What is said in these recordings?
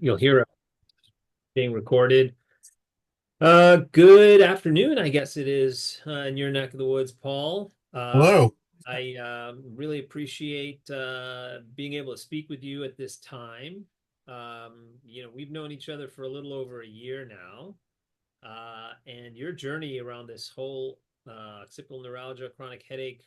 You'll hear it being recorded. Good afternoon, I guess it is, in your neck of the woods, Paul. Hello. I really appreciate being able to speak with you at this time. We've known each other for a little over a year now, and your journey around this whole occipital neuralgia, chronic headache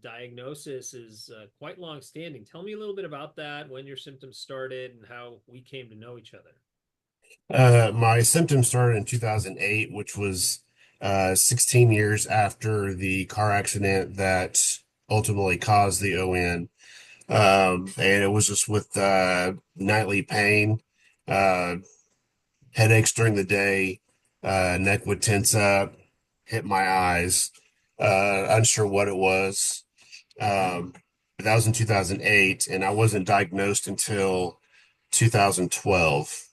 diagnosis is quite long-standing. Tell me a little bit about that, when your symptoms started, and how we came to know each other. My symptoms started in 2008, which was 16 years after the car accident that ultimately caused the ON. And it was just with nightly pain, uh, headaches during the day, neck would tense up, hit my eyes, unsure what it was. But that was in 2008, and I wasn't diagnosed until 2012.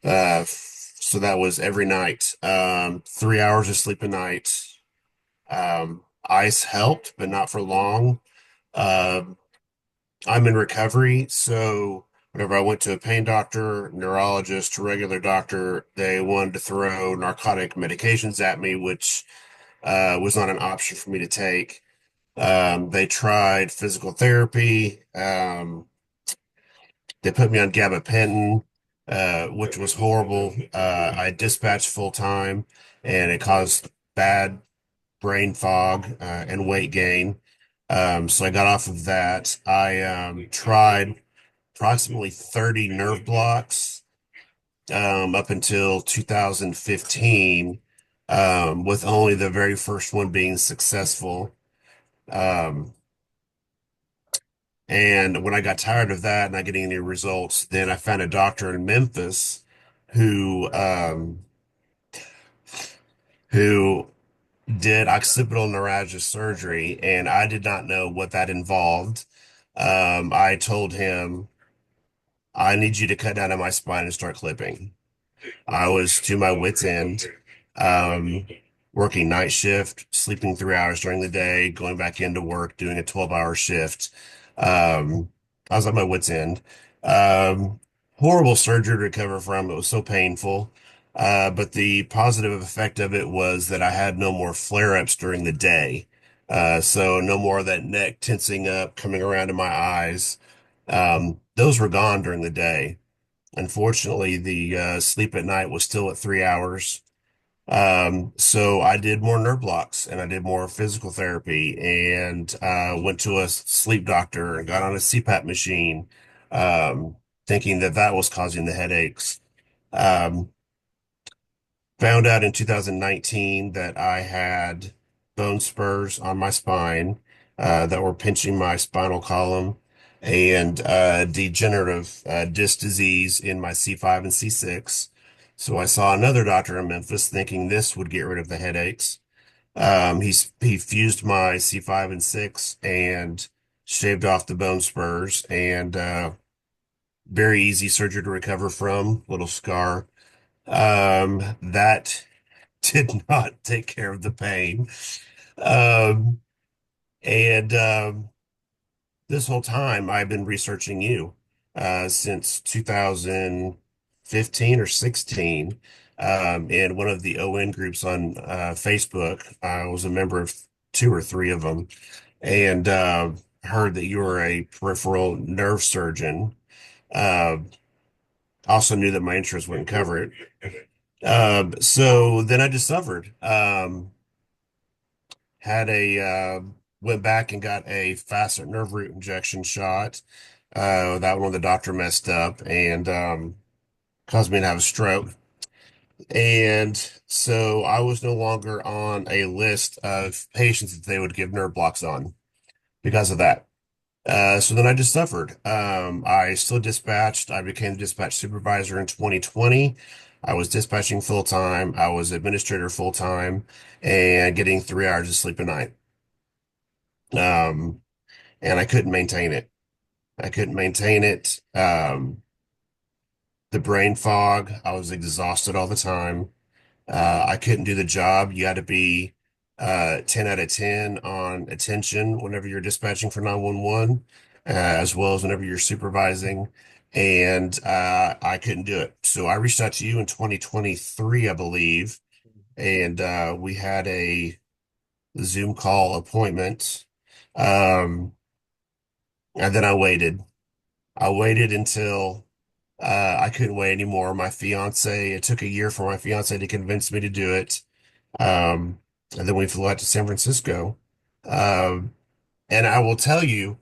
So that was every night. 3 hours of sleep a night. Ice helped, but not for long. Um, I'm in recovery, so whenever I went to a pain doctor, neurologist, regular doctor, they wanted to throw narcotic medications at me, which was not an option for me to take. They tried physical therapy. They put me on gabapentin, which was horrible. I dispatched full time, and it caused bad brain fog and weight gain. So I got off of that. I tried approximately 30 nerve blocks up until 2015, with only the very first one being successful. Um, And when I got tired of that, not getting any results, then I found a doctor in Memphis who who did occipital neuralgia surgery, and I did not know what that involved. I told him, I need you to cut down on my spine and start clipping. I was to my wit's end, um, working night shift, sleeping 3 hours during the day, going back into work, doing a 12-hour shift. I was at my wit's end. Um, Horrible surgery to recover from. It was so painful. But the positive effect of it was that I had no more flare-ups during the day. So no more of that neck tensing up, coming around to my eyes. Those were gone during the day. Unfortunately, the sleep at night was still at 3 hours. So I did more nerve blocks and I did more physical therapy and went to a sleep doctor and got on a CPAP machine, thinking that that was causing the headaches. Um, Found out in 2019 that I had bone spurs on my spine that were pinching my spinal column and degenerative disc disease in my C5 and C6. So I saw another doctor in Memphis thinking this would get rid of the headaches. He fused my C5 and 6 and shaved off the bone spurs and very easy surgery to recover from, little scar. That did not take care of the pain. Um, and This whole time I've been researching you since 2015 or 16 in one of the ON groups on Facebook. I was a member of two or three of them and heard that you were a peripheral nerve surgeon. Uh, Also knew that my insurance wouldn't cover it. So then I just suffered. Had a Went back and got a facet nerve root injection shot. That one the doctor messed up and caused me to have a stroke. And so I was no longer on a list of patients that they would give nerve blocks on because of that. So then I just suffered. I still dispatched. I became dispatch supervisor in 2020. I was dispatching full time. I was administrator full time and getting 3 hours of sleep a night. Um, and I couldn't maintain it. I couldn't maintain it. The brain fog, I was exhausted all the time. I couldn't do the job. You had to be 10 out of 10 on attention whenever you're dispatching for 911. as well as whenever you're supervising. And I couldn't do it. So I reached out to you in 2023, I believe, and we had a Zoom call appointment. Um, and then I waited. I waited until I couldn't wait anymore. It took a year for my fiance to convince me to do it. Um, and then we flew out to San Francisco. Um, and I will tell you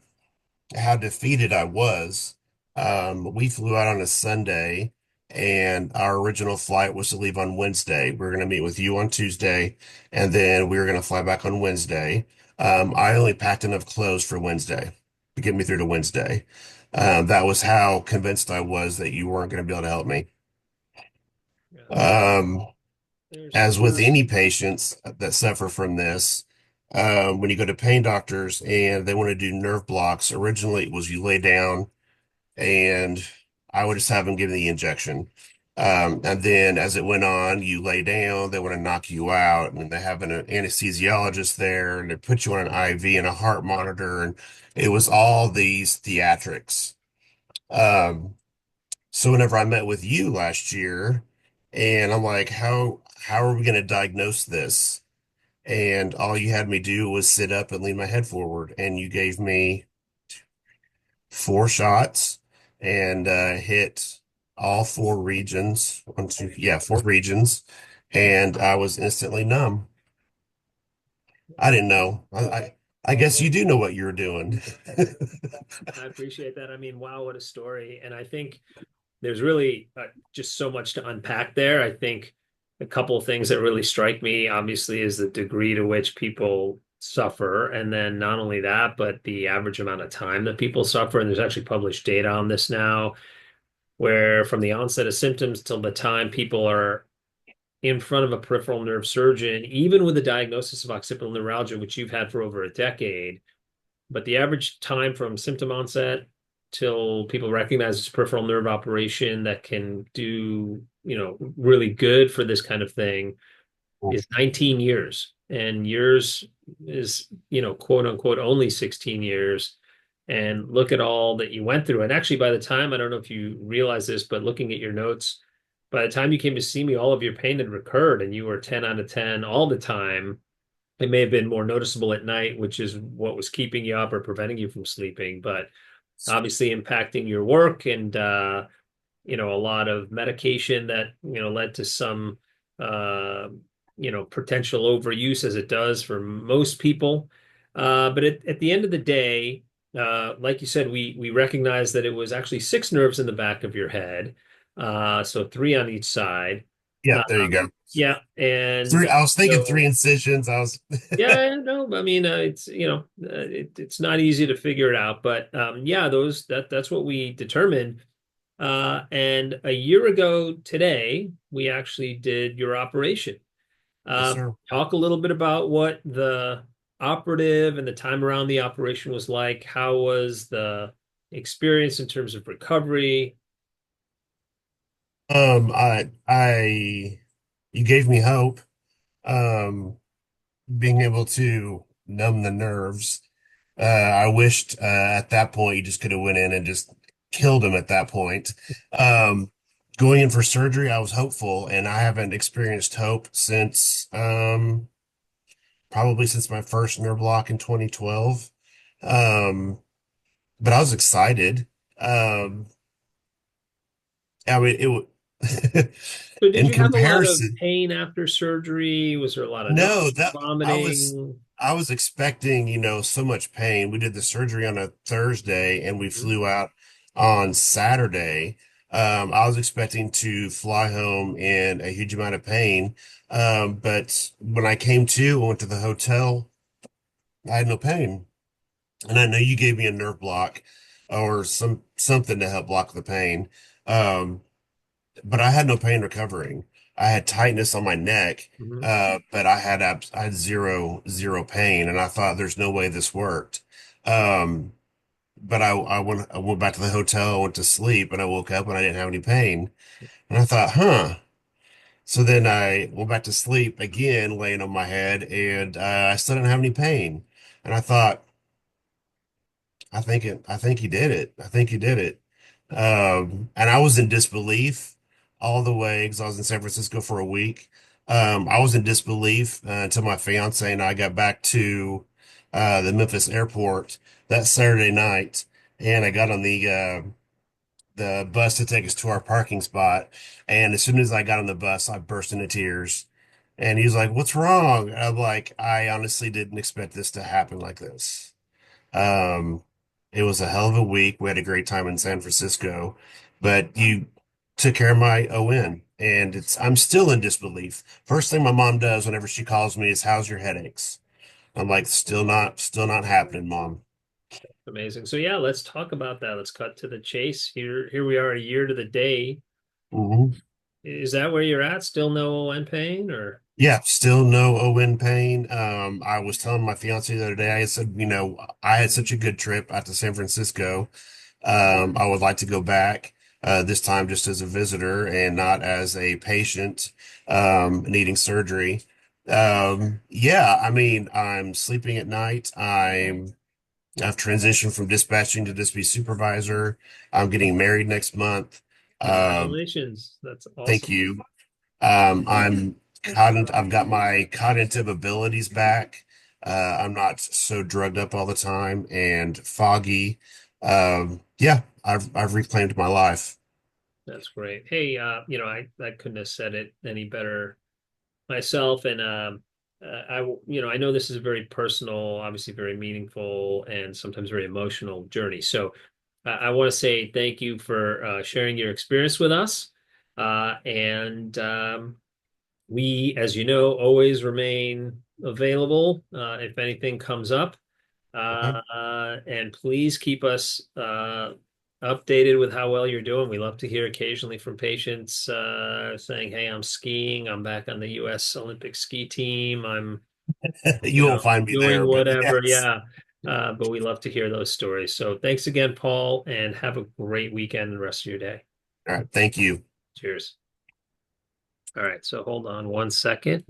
how defeated I was. We flew out on a Sunday, and our original flight was to leave on Wednesday. We were going to meet with you on Tuesday, and then we were going to fly back on Wednesday. I only packed enough clothes for Wednesday to get me through to Wednesday. That was how convinced I was that you weren't going to be able to help me. Yeah. Um, There's as with any patients that suffer from this, when you go to pain doctors and they want to do nerve blocks, originally it was you lay down and I would just have them give the injection. And then as it went on, you lay down, they want to knock you out, and they have an anesthesiologist there, and they put you on an IV and a heart monitor, and it was all these theatrics. Um, so whenever I met with you last year, and I'm like, how are we going to diagnose this? And all you had me do was sit up and lean my head forward, and you gave me 4 shots and hit all 4 regions. One, two, yeah, 4 regions, and I was instantly numb. I didn't know. I guess you do know what you're doing. I appreciate that. I mean, wow, what a story. And I think there's really just so much to unpack there. I think a couple of things that really strike me, obviously, is the degree to which people suffer. And then not only that, but the average amount of time that people suffer. And there's actually published data on this now, where from the onset of symptoms till the time people are in front of a peripheral nerve surgeon, even with a diagnosis of occipital neuralgia, which you've had for over a decade, but the average time from symptom onset till people recognize it's a peripheral nerve operation that can do, really good for this kind of thing is 19 years. And yours is, quote unquote, only 16 years. And look at all that you went through. And actually, by the time, I don't know if you realize this, but looking at your notes, by the time you came to see me, all of your pain had recurred and you were 10 out of 10 all the time. It may have been more noticeable at night, which is what was keeping you up or preventing you from sleeping, but obviously impacting your work and a lot of medication that led to some uh, potential overuse as it does for most people. But at the end of the day, like you said, we recognized that it was actually six nerves in the back of your head, so three on each side. Yep, there you Um, go. yeah, and Three. I was thinking so 3 incisions. I was. yeah, no, I mean, it's it's not easy to figure it out, but yeah, that's what we determined. And a year ago today, we actually did your operation. Yes, sir. Talk a little bit about what the operative and the time around the operation was like. How was the experience in terms of recovery? You gave me hope. Um, being able to numb the nerves. I wished at that point you just could have went in and just killed him at that point. Um, going in for surgery, I was hopeful, and I haven't experienced hope since probably since my first nerve block in 2012. Um, but I was excited. Um, I mean, So, did in you have a lot of comparison. pain after surgery? Was there a lot of nausea, No, that vomiting? I was expecting, so much pain. We did the surgery on a Thursday and we Mhm. flew out on Saturday. I was expecting to fly home in a huge amount of pain. But when I came to, I went to the hotel, I had no pain. And I know you gave me a nerve block or something to help block the pain. Um, but I had no pain recovering. I had tightness on my neck, Mhm. but I had zero pain, and I thought there's no way this worked. But I went back to the hotel, I went to sleep, and I woke up and I didn't have any pain, and I thought, huh. So then I went back to sleep again, laying on my head, and I still didn't have any pain, and I thought, I think he did it. I think he did it. And I was in disbelief all the way because I was in San Francisco for a week. I was in disbelief until my fiance and I got back to the Memphis airport that Saturday night, and I got on the bus to take us to our parking spot. And as soon as I got on the bus, I burst into tears. And he was like, "What's wrong?" And I'm like, "I honestly didn't expect this to happen like this." Um, it was a hell of a week. We had a great time in San Francisco, but you took care of my ON, and I'm still in disbelief. First thing my mom does whenever she calls me is, "How's your headaches?" I'm like, still not happening, Mom." Amazing. So yeah, let's talk about that. Let's cut to the chase. Here we are a year to the day. hmm Is that where you're at? Still no ON pain or Yeah, still no ON pain. I was telling my fiance the other day, I said, I had such a good trip out to San Francisco. I would like to go back, this time just as a visitor and not as a patient, needing surgery. Yeah, I mean, I'm sleeping at night. I've transitioned from dispatching to dispatch supervisor. I'm getting married next month. Um, congratulations. That's thank awesome. you. I've got my cognitive abilities back. I'm not so drugged up all the time and foggy. Yeah, I've reclaimed my life. That's great. Hey, I couldn't have said it any better myself. And I know this is a very personal, obviously very meaningful, and sometimes very emotional journey. So I want to say thank you for sharing your experience with us. And we, as you know, always remain available if anything comes up. Okay. And please keep us updated with how well you're doing. We love to hear occasionally from patients saying, "Hey, I'm skiing. I'm back on the U.S. Olympic ski team. I'm, You won't find me doing there, but whatever." yes. Yeah. But we love to hear those stories. So thanks again, Paul, and have a great weekend and the rest of your day. All right. Thank you. Cheers. All right. So hold on one second.